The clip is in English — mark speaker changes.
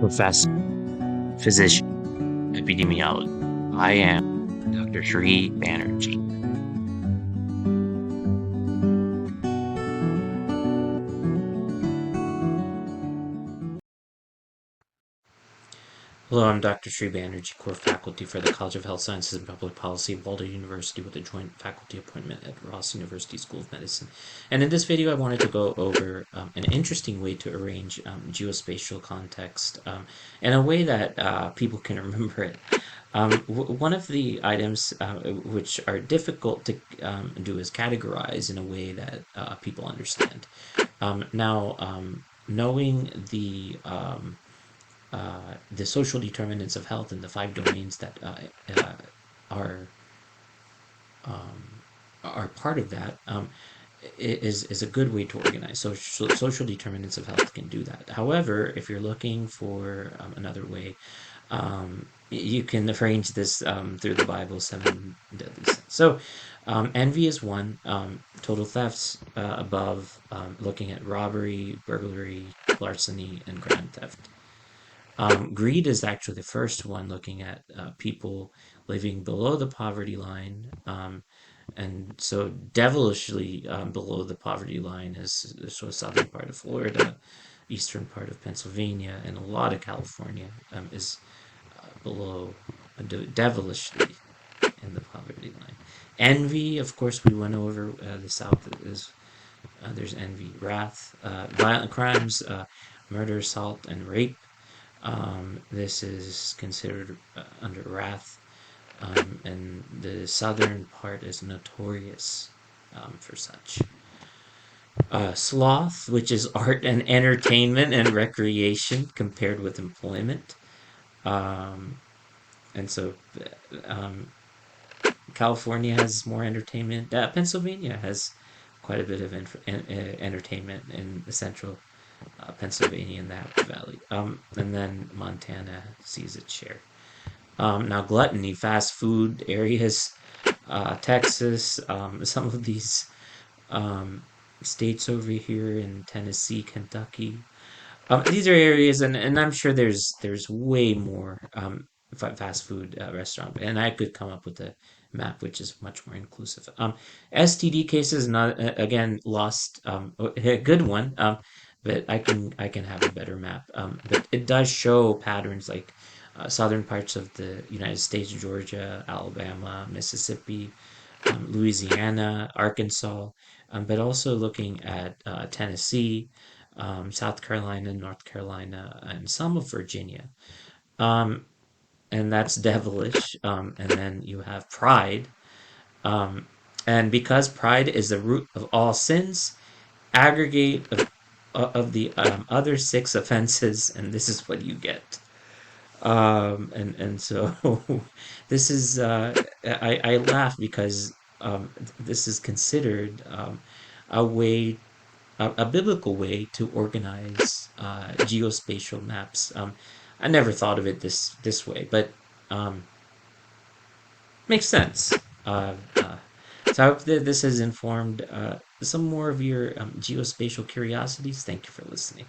Speaker 1: professor, physician, epidemiologist. I am Dr. Sri Banerjee. Hello, I'm Dr. Sri Banerjee, core faculty for the College of Health Sciences and Public Policy at Boulder University with a joint faculty appointment at Ross University School of Medicine. And in this video, I wanted to go over an interesting way to arrange geospatial context in a way that people can remember it. One of the items which are difficult to do is categorize in a way that people understand. Knowing the social determinants of health and the five domains that are are part of that is a good way to organize. So social determinants of health can do that. However, if you're looking for another way, you can arrange this through the Bible, seven deadly sins. So, envy is one. Total thefts above, looking at robbery, burglary, larceny, and grand theft. Greed is actually the first one, looking at people living below the poverty line. And so devilishly below the poverty line is the sort of southern part of Florida, eastern part of Pennsylvania, and a lot of California is below devilishly in the poverty line. Envy, of course, we went over. The South is there's envy, wrath, violent crimes, murder, assault, and rape. This is considered under wrath, and the southern part is notorious for such. Sloth, which is art and entertainment and recreation compared with employment. Um, and so um, California has more entertainment. Pennsylvania has quite a bit of entertainment in the central Pennsylvania in that valley. And then Montana sees its share. Now, gluttony, fast food areas, Texas, some of these um, states over here in Tennessee, Kentucky. These are areas, and I'm sure there's way more fast food restaurant, and I could come up with a map which is much more inclusive. STD cases, not again lost, a good one, but I can have a better map. But it does show patterns like southern parts of the United States, Georgia, Alabama, Mississippi, Louisiana, Arkansas, but also looking at Tennessee, South Carolina, North Carolina, and some of Virginia. Um, and that's devilish. And then you have pride. Um, and because pride is the root of all sins, aggregate of the other six offenses, and this is what you get. And so this is I laugh because this is considered a way a biblical way to organize geospatial maps. I never thought of it this way, but um, makes sense. So I hope that this has informed some more of your geospatial curiosities. Thank you for listening.